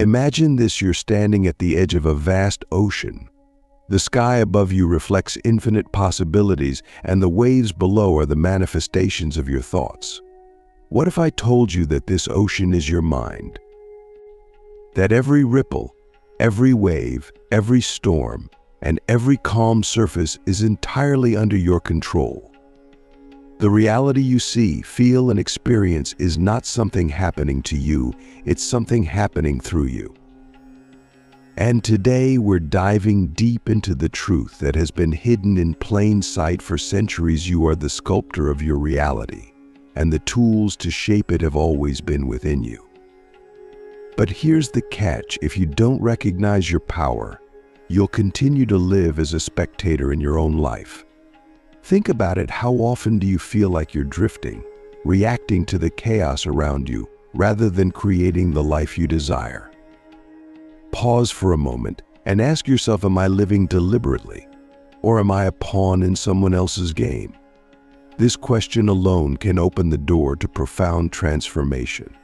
Imagine this: you're standing at the edge of a vast ocean. The sky above you reflects infinite possibilities, and the waves below are the manifestations of your thoughts. What if I told you that this ocean is your mind? That every ripple, every wave, every storm, and every calm surface is entirely under your control. The reality you see, feel, and experience is not something happening to you, it's something happening through you. And today we're diving deep into the truth that has been hidden in plain sight for centuries. You are the sculptor of your reality, and the tools to shape it have always been within you. But here's the catch: if you don't recognize your power, you'll continue to live as a spectator in your own life. Think about it. How often do you feel like you're drifting, reacting to the chaos around you, rather than creating the life you desire? Pause for a moment and ask yourself, am I living deliberately, or am I a pawn in someone else's game? This question alone can open the door to profound transformation.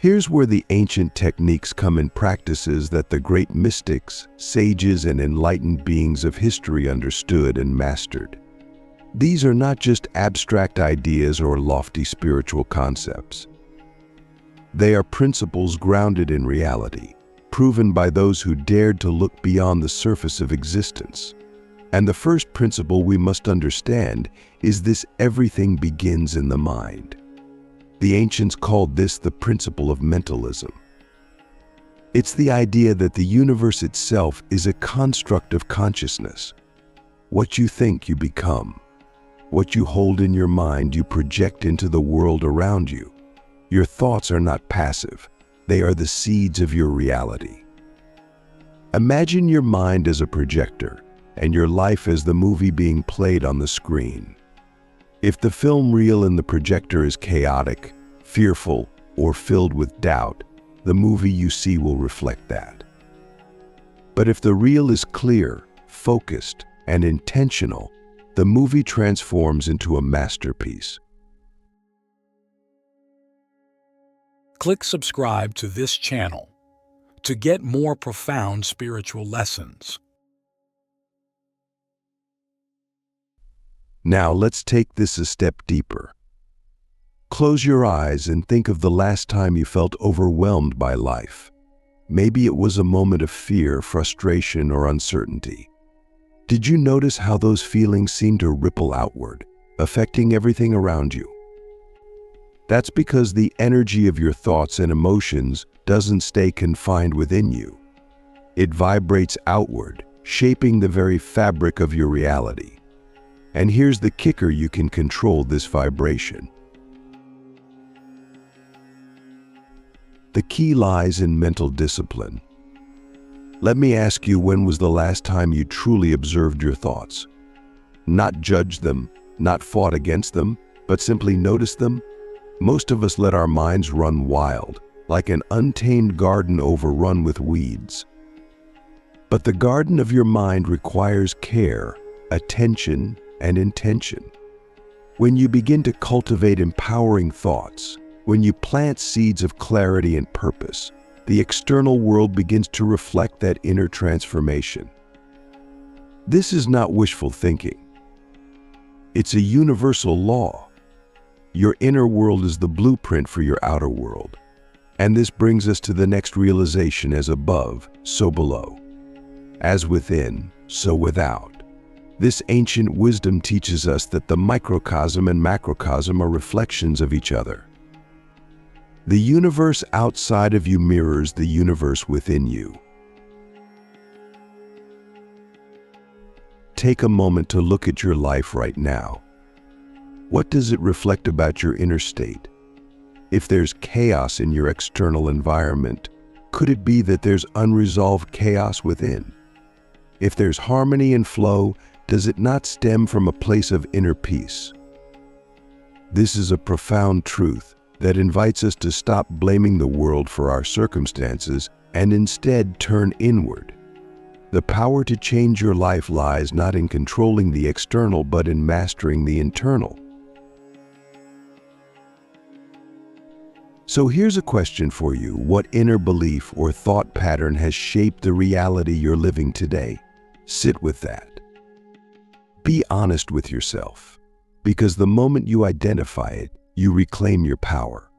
Here's where the ancient techniques come in, practices that the great mystics, sages, and enlightened beings of history understood and mastered. These are not just abstract ideas or lofty spiritual concepts. They are principles grounded in reality, proven by those who dared to look beyond the surface of existence. And the first principle we must understand is this: everything begins in the mind. The ancients called this the principle of mentalism. It's the idea that the universe itself is a construct of consciousness. What you think, you become. What you hold in your mind, you project into the world around you. Your thoughts are not passive. They are the seeds of your reality. Imagine your mind as a projector, and your life as the movie being played on the screen. If the film reel in the projector is chaotic, fearful, or filled with doubt, the movie you see will reflect that. But if the reel is clear, focused, and intentional, the movie transforms into a masterpiece. Click subscribe to this channel to get more profound spiritual lessons. Now let's take this a step deeper. Close your eyes and think of the last time you felt overwhelmed by life. Maybe it was a moment of fear, frustration, or uncertainty. Did you notice how those feelings seem to ripple outward, affecting everything around you? That's because the energy of your thoughts and emotions doesn't stay confined within you. It vibrates outward, shaping the very fabric of your reality. And here's the kicker: you can control this vibration. The key lies in mental discipline. Let me ask you, when was the last time you truly observed your thoughts? Not judged them, not fought against them, but simply noticed them? Most of us let our minds run wild, like an untamed garden overrun with weeds. But the garden of your mind requires care, attention, and intention. When you begin to cultivate empowering thoughts, when you plant seeds of clarity and purpose, the external world begins to reflect that inner transformation. This is not wishful thinking. It's a universal law. Your inner world is the blueprint for your outer world. And this brings us to the next realization: as above, so below. As within, so without. This ancient wisdom teaches us that the microcosm and macrocosm are reflections of each other. The universe outside of you mirrors the universe within you. Take a moment to look at your life right now. What does it reflect about your inner state? If there's chaos in your external environment, could it be that there's unresolved chaos within? If there's harmony and flow, does it not stem from a place of inner peace? This is a profound truth that invites us to stop blaming the world for our circumstances and instead turn inward. The power to change your life lies not in controlling the external, but in mastering the internal. So here's a question for you. What inner belief or thought pattern has shaped the reality you're living today? Sit with that. Be honest with yourself, because the moment you identify it, you reclaim your power.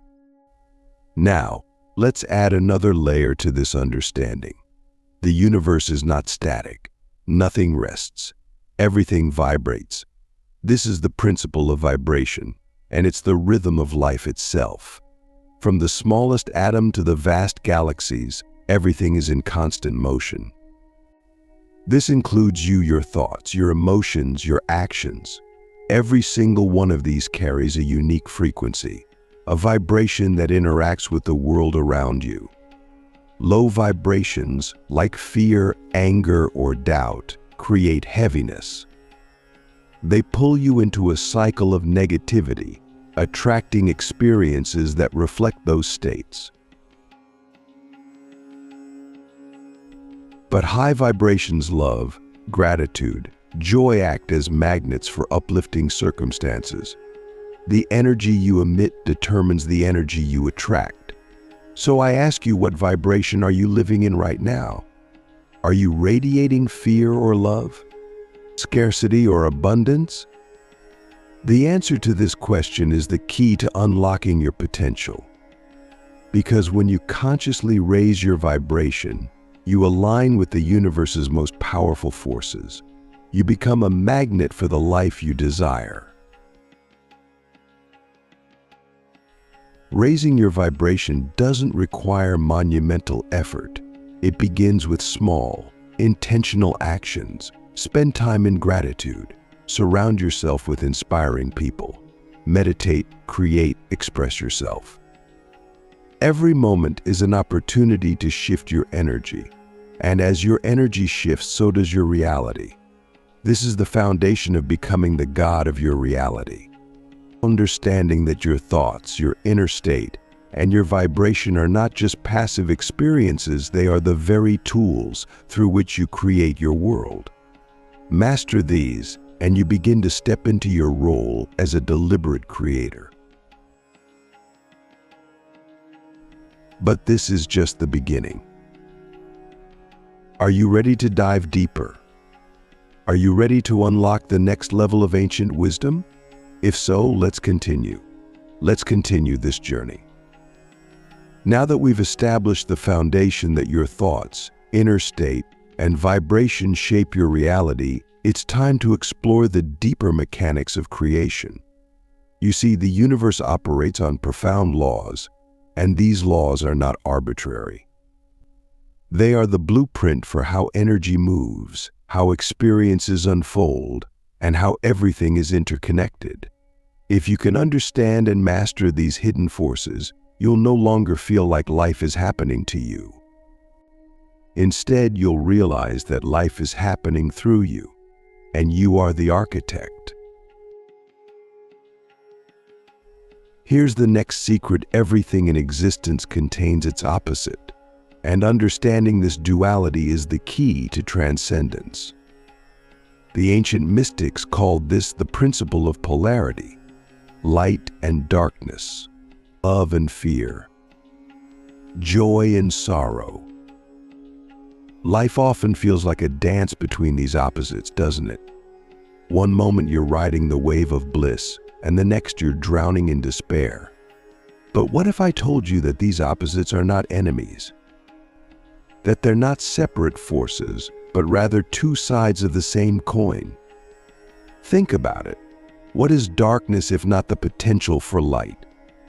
Now, let's add another layer to this understanding. The universe is not static. Nothing rests. Everything vibrates. This is the principle of vibration, and it's the rhythm of life itself. From the smallest atom to the vast galaxies, everything is in constant motion. This includes you, your thoughts, your emotions, your actions. Every single one of these carries a unique frequency, a vibration that interacts with the world around you. Low vibrations, like fear, anger, or doubt, create heaviness. They pull you into a cycle of negativity, attracting experiences that reflect those states. But high vibrations, love, gratitude, joy act as magnets for uplifting circumstances. The energy you emit determines the energy you attract. So I ask you, what vibration are you living in right now? Are you radiating fear or love? Scarcity or abundance? The answer to this question is the key to unlocking your potential. Because when you consciously raise your vibration, you align with the universe's most powerful forces. You become a magnet for the life you desire. Raising your vibration doesn't require monumental effort. It begins with small, intentional actions. Spend time in gratitude. Surround yourself with inspiring people. Meditate, create, express yourself. Every moment is an opportunity to shift your energy. And as your energy shifts, so does your reality. This is the foundation of becoming the god of your reality. Understanding that your thoughts, your inner state, and your vibration are not just passive experiences, they are the very tools through which you create your world. Master these, and you begin to step into your role as a deliberate creator. But this is just the beginning. Are you ready to dive deeper? Are you ready to unlock the next level of ancient wisdom? If so, let's continue. Let's continue this journey. Now that we've established the foundation that your thoughts, inner state, and vibration shape your reality, it's time to explore the deeper mechanics of creation. You see, the universe operates on profound laws, and these laws are not arbitrary. They are the blueprint for how energy moves, how experiences unfold, and how everything is interconnected. If you can understand and master these hidden forces, you'll no longer feel like life is happening to you. Instead, you'll realize that life is happening through you, and you are the architect. Here's the next secret: everything in existence contains its opposite, and understanding this duality is the key to transcendence. The ancient mystics called this the principle of polarity: light and darkness, love and fear, joy and sorrow. Life often feels like a dance between these opposites, doesn't it? One moment you're riding the wave of bliss, and the next you're drowning in despair. But what if I told you that these opposites are not enemies? That they're not separate forces, but rather two sides of the same coin? Think about it. What is darkness if not the potential for light?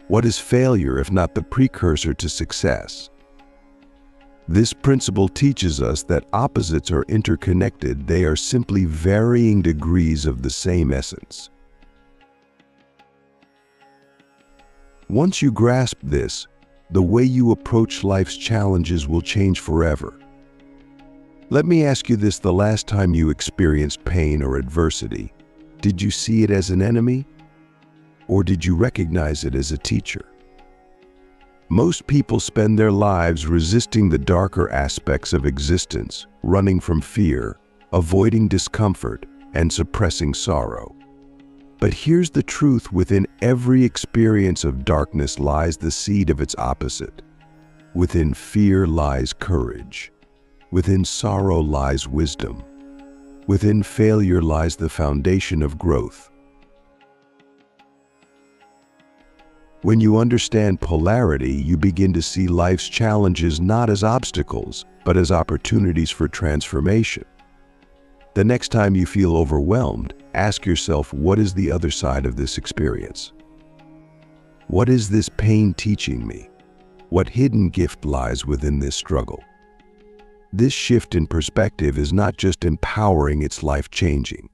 What is failure if not the precursor to success? This principle teaches us that opposites are interconnected. They are simply varying degrees of the same essence. Once you grasp this, the way you approach life's challenges will change forever. Let me ask you this: the last time you experienced pain or adversity, did you see it as an enemy, or did you recognize it as a teacher? Most people spend their lives resisting the darker aspects of existence, running from fear, avoiding discomfort, and suppressing sorrow. But here's the truth: within every experience of darkness lies the seed of its opposite. Within fear lies courage. Within sorrow lies wisdom. Within failure lies the foundation of growth. When you understand polarity, you begin to see life's challenges not as obstacles, but as opportunities for transformation. The next time you feel overwhelmed, ask yourself, what is the other side of this experience? What is this pain teaching me? What hidden gift lies within this struggle? This shift in perspective is not just empowering, it's life-changing.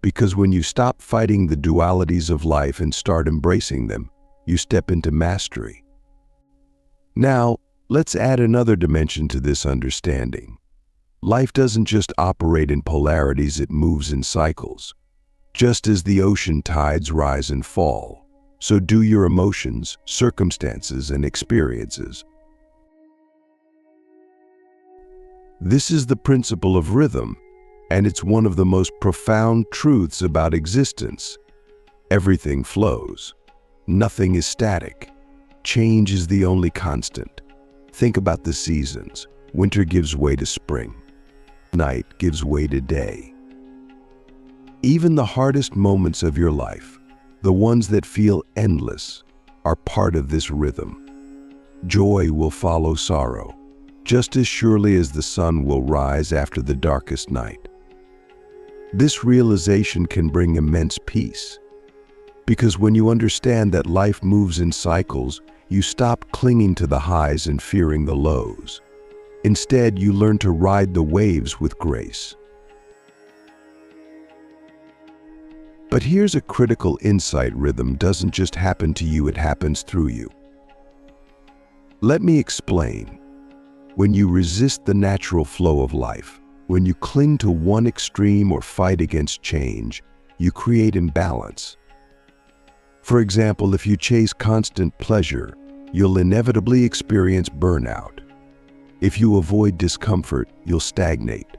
Because when you stop fighting the dualities of life and start embracing them, you step into mastery. Now, let's add another dimension to this understanding. Life doesn't just operate in polarities, it moves in cycles. Just as the ocean tides rise and fall, so do your emotions, circumstances, and experiences. This is the principle of rhythm, and it's one of the most profound truths about existence. Everything flows. Nothing is static. Change is the only constant. Think about the seasons. Winter gives way to spring. Night gives way to day. Even the hardest moments of your life, the ones that feel endless, are part of this rhythm. Joy will follow sorrow, just as surely as the sun will rise after the darkest night. This realization can bring immense peace, because when you understand that life moves in cycles, you stop clinging to the highs and fearing the lows. Instead, you learn to ride the waves with grace. But here's a critical insight: rhythm doesn't just happen to you, it happens through you. Let me explain. When you resist the natural flow of life, when you cling to one extreme or fight against change, you create imbalance. For example, if you chase constant pleasure, you'll inevitably experience burnout. If you avoid discomfort, you'll stagnate.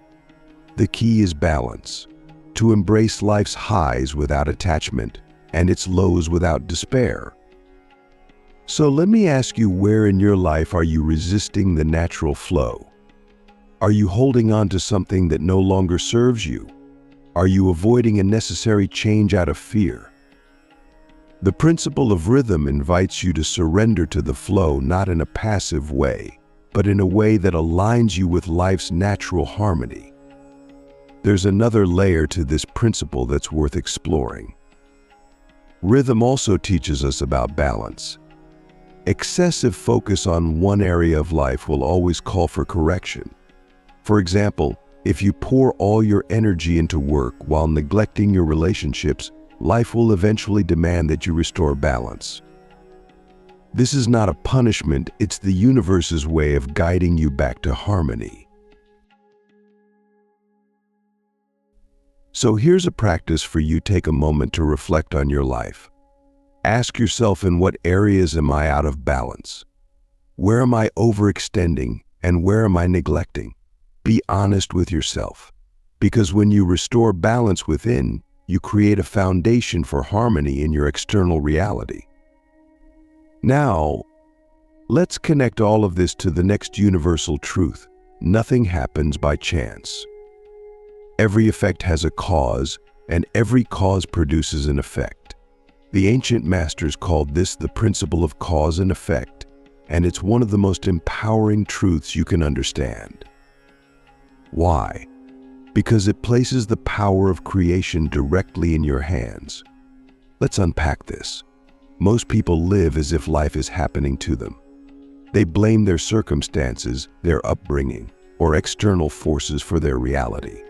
The key is balance, to embrace life's highs without attachment and its lows without despair. So let me ask you, where in your life are you resisting the natural flow? Are you holding on to something that no longer serves you? Are you avoiding a necessary change out of fear? The principle of rhythm invites you to surrender to the flow, not in a passive way, but in a way that aligns you with life's natural harmony. There's another layer to this principle that's worth exploring. Rhythm also teaches us about balance. Excessive focus on one area of life will always call for correction. For example, if you pour all your energy into work while neglecting your relationships, life will eventually demand that you restore balance. This is not a punishment, it's the universe's way of guiding you back to harmony. So here's a practice for you. Take a moment to reflect on your life. Ask yourself, in what areas am I out of balance? Where am I overextending, and where am I neglecting? Be honest with yourself, because when you restore balance within, you create a foundation for harmony in your external reality. Now, let's connect all of this to the next universal truth. Nothing happens by chance. Every effect has a cause, and every cause produces an effect. The ancient masters called this the principle of cause and effect, and it's one of the most empowering truths you can understand. Why? Because it places the power of creation directly in your hands. Let's unpack this. Most people live as if life is happening to them. They blame their circumstances, their upbringing, or external forces for their reality.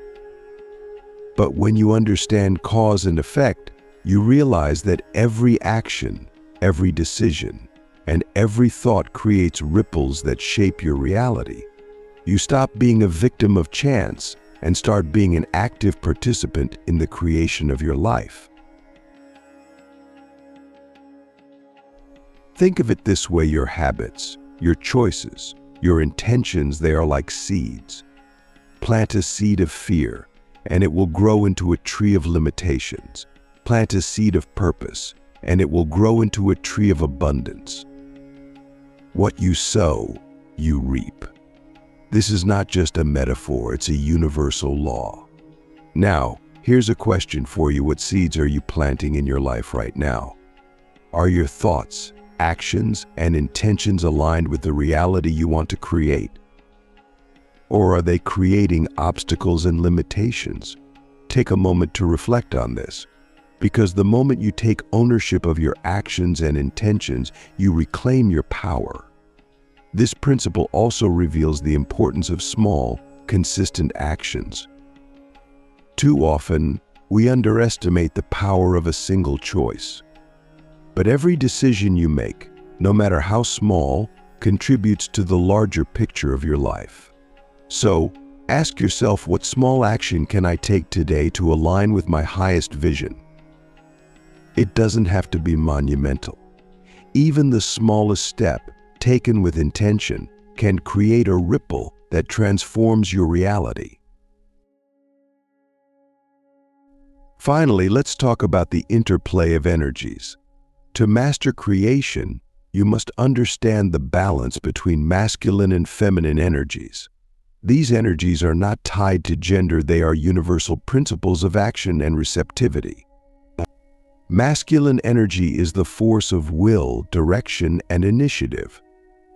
But when you understand cause and effect, you realize that every action, every decision, and every thought creates ripples that shape your reality. You stop being a victim of chance and start being an active participant in the creation of your life. Think of it this way: your habits, your choices, your intentions, they are like seeds. Plant a seed of fear, and it will grow into a tree of limitations. Plant a seed of purpose, and it will grow into a tree of abundance. What you sow, you reap. This is not just a metaphor, it's a universal law. Now, here's a question for you. What seeds are you planting in your life right now? Are your thoughts, actions, and intentions aligned with the reality you want to create? Or are they creating obstacles and limitations? Take a moment to reflect on this, because the moment you take ownership of your actions and intentions, you reclaim your power. This principle also reveals the importance of small, consistent actions. Too often, we underestimate the power of a single choice. But every decision you make, no matter how small, contributes to the larger picture of your life. So, ask yourself, what small action can I take today to align with my highest vision? It doesn't have to be monumental. Even the smallest step, taken with intention, can create a ripple that transforms your reality. Finally, let's talk about the interplay of energies. To master creation, you must understand the balance between masculine and feminine energies. These energies are not tied to gender, they are universal principles of action and receptivity. Masculine energy is the force of will, direction, and initiative.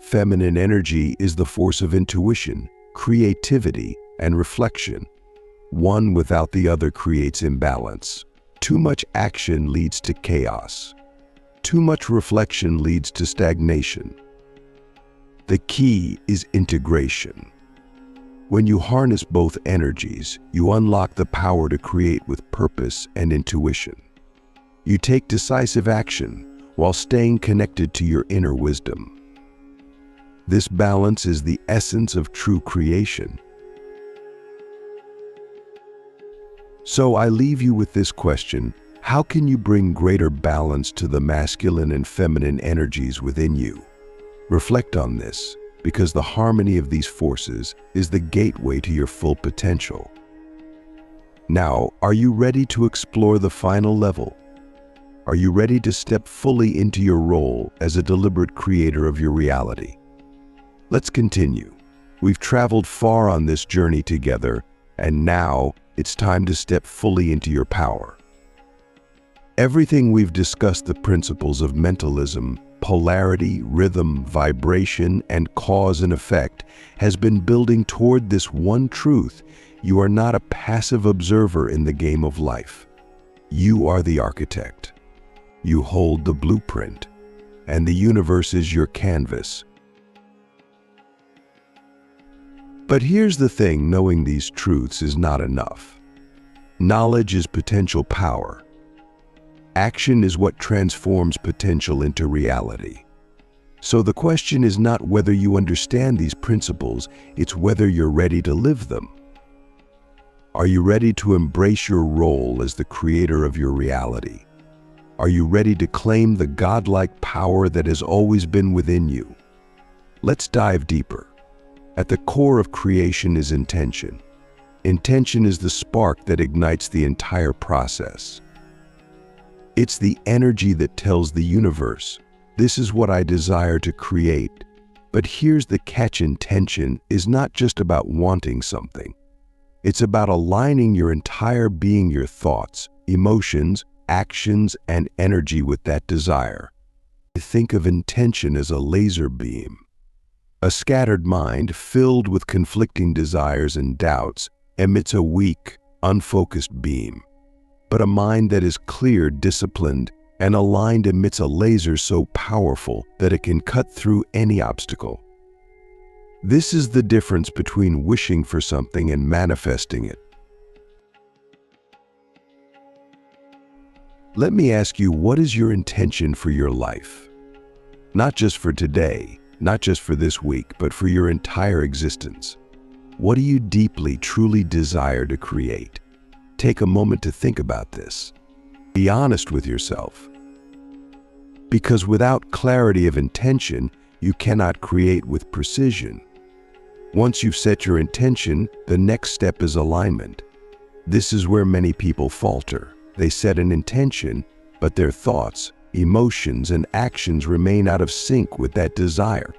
Feminine energy is the force of intuition, creativity, and reflection. One without the other creates imbalance. Too much action leads to chaos. Too much reflection leads to stagnation. The key is integration. When you harness both energies, you unlock the power to create with purpose and intuition. You take decisive action while staying connected to your inner wisdom. This balance is the essence of true creation. So I leave you with this question: how can you bring greater balance to the masculine and feminine energies within you? Reflect on this, because the harmony of these forces is the gateway to your full potential. Now, are you ready to explore the final level? Are you ready to step fully into your role as a deliberate creator of your reality? Let's continue. We've traveled far on this journey together, and now it's time to step fully into your power. Everything we've discussed, the principles of mentalism, polarity, rhythm, vibration, and cause and effect, has been building toward this one truth: you are not a passive observer in the game of life. You are the architect. You hold the blueprint, and the universe is your canvas. But here's the thing: knowing these truths is not enough. Knowledge is potential power. Action is what transforms potential into reality. So the question is not whether you understand these principles, it's whether you're ready to live them. Are you ready to embrace your role as the creator of your reality? Are you ready to claim the godlike power that has always been within you? Let's dive deeper. At the core of creation is intention. Intention is the spark that ignites the entire process. It's the energy that tells the universe, this is what I desire to create. But here's the catch: intention is not just about wanting something. It's about aligning your entire being, your thoughts, emotions, actions, and energy with that desire. Think of intention as a laser beam. A scattered mind filled with conflicting desires and doubts emits a weak, unfocused beam. But a mind that is clear, disciplined, and aligned emits a laser so powerful that it can cut through any obstacle. This is the difference between wishing for something and manifesting it. Let me ask you, what is your intention for your life? Not just for today, not just for this week, but for your entire existence. What do you deeply, truly desire to create? Take a moment to think about this. Be honest with yourself. Because without clarity of intention, you cannot create with precision. Once you've set your intention, the next step is alignment. This is where many people falter. They set an intention, but their thoughts, emotions, and actions remain out of sync with that desire.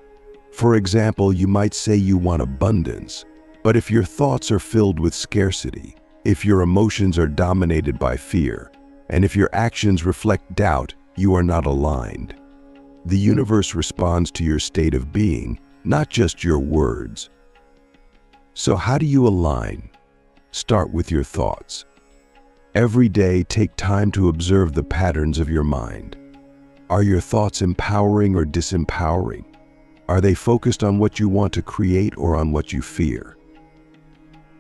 For example, you might say you want abundance, but if your thoughts are filled with scarcity, if your emotions are dominated by fear, and if your actions reflect doubt, you are not aligned. The universe responds to your state of being, not just your words. So how do you align? Start with your thoughts. Every day, take time to observe the patterns of your mind. Are your thoughts empowering or disempowering? Are they focused on what you want to create or on what you fear?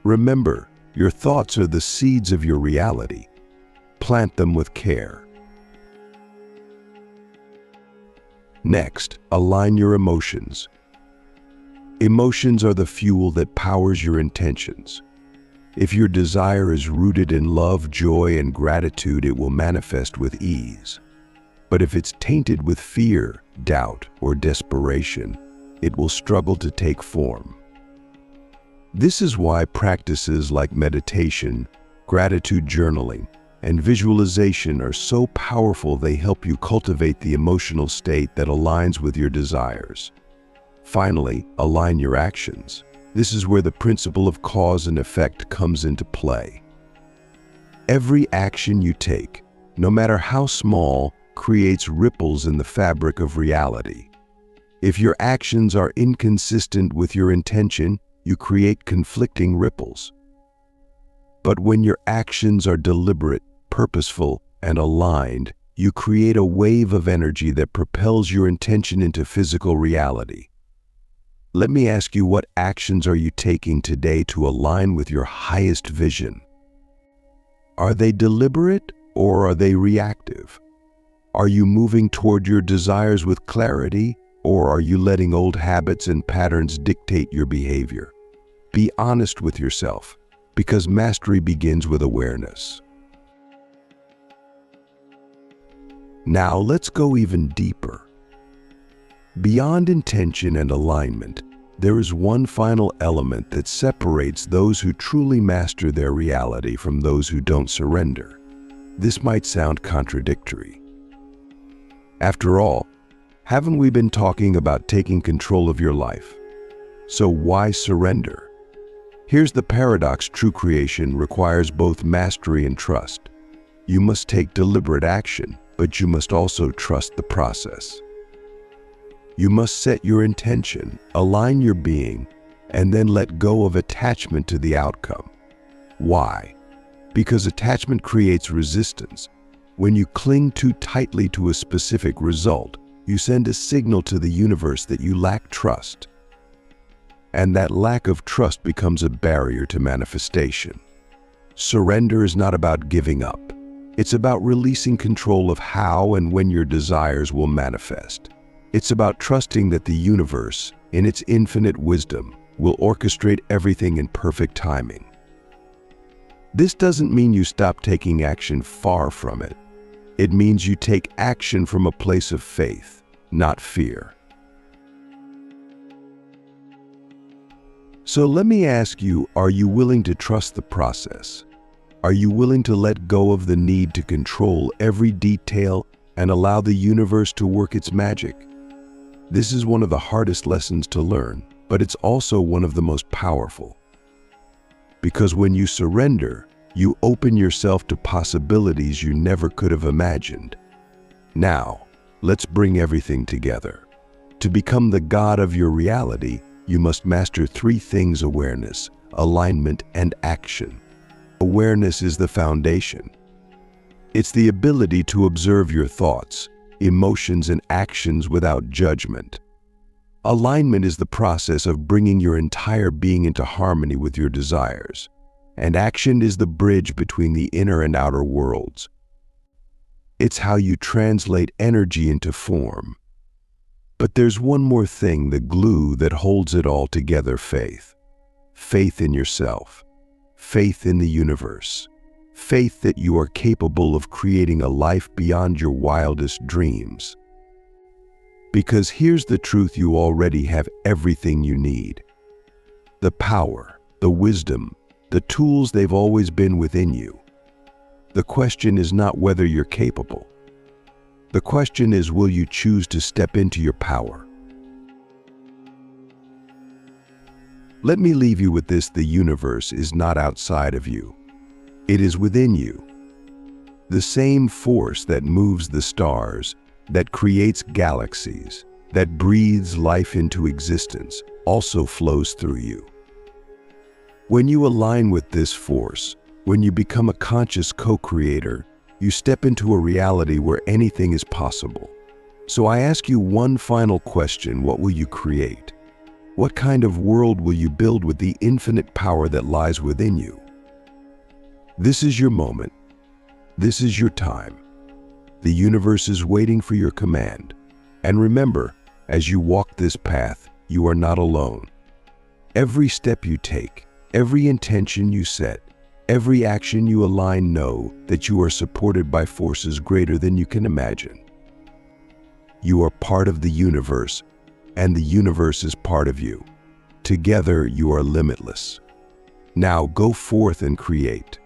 Remember, your thoughts are the seeds of your reality. Plant them with care. Next, align your emotions. Emotions are the fuel that powers your intentions. If your desire is rooted in love, joy, and gratitude, it will manifest with ease. But if it's tainted with fear, doubt, or desperation, it will struggle to take form. This is why practices like meditation, gratitude journaling, and visualization are so powerful. They help you cultivate the emotional state that aligns with your desires. Finally, align your actions. This is where the principle of cause and effect comes into play. Every action you take, no matter how small, creates ripples in the fabric of reality. If your actions are inconsistent with your intention, you create conflicting ripples. But when your actions are deliberate, purposeful, and aligned, you create a wave of energy that propels your intention into physical reality. Let me ask you, what actions are you taking today to align with your highest vision? Are they deliberate or are they reactive? Are you moving toward your desires with clarity, or are you letting old habits and patterns dictate your behavior? Be honest with yourself, because mastery begins with awareness. Now let's go even deeper. Beyond intention and alignment, there is one final element that separates those who truly master their reality from those who don't surrender. This might sound contradictory. After all, haven't we been talking about taking control of your life? So why surrender? Here's the paradox: true creation requires both mastery and trust. You must take deliberate action, but you must also trust the process. You must set your intention, align your being, and then let go of attachment to the outcome. Why? Because attachment creates resistance. When you cling too tightly to a specific result, you send a signal to the universe that you lack trust. And that lack of trust becomes a barrier to manifestation. Surrender is not about giving up. It's about releasing control of how and when your desires will manifest. It's about trusting that the universe, in its infinite wisdom, will orchestrate everything in perfect timing. This doesn't mean you stop taking action, far from it. It means you take action from a place of faith, not fear. So let me ask you, are you willing to trust the process? Are you willing to let go of the need to control every detail and allow the universe to work its magic? This is one of the hardest lessons to learn, but it's also one of the most powerful. Because when you surrender, you open yourself to possibilities you never could have imagined. Now, let's bring everything together. To become the god of your reality, you must master three things: awareness, alignment, and action. Awareness is the foundation. It's the ability to observe your thoughts, emotions, and actions without judgment. Alignment is the process of bringing your entire being into harmony with your desires. And action is the bridge between the inner and outer worlds. It's how you translate energy into form. But there's one more thing, the glue that holds it all together: faith. Faith in yourself. Faith in the universe. Faith that you are capable of creating a life beyond your wildest dreams. Because here's the truth: you already have everything you need. The power, the wisdom, the tools, they've always been within you. The question is not whether you're capable. The question is, will you choose to step into your power? Let me leave you with this: the universe is not outside of you. It is within you. The same force that moves the stars, that creates galaxies, that breathes life into existence, also flows through you. When you align with this force, when you become a conscious co-creator, you step into a reality where anything is possible. So I ask you one final question: what will you create? What kind of world will you build with the infinite power that lies within you? This is your moment. This is your time. The universe is waiting for your command. And remember, as you walk this path, you are not alone. Every step you take, every intention you set, every action you align, know that you are supported by forces greater than you can imagine. You are part of the universe, and the universe is part of you. Together, you are limitless. Now go forth and create.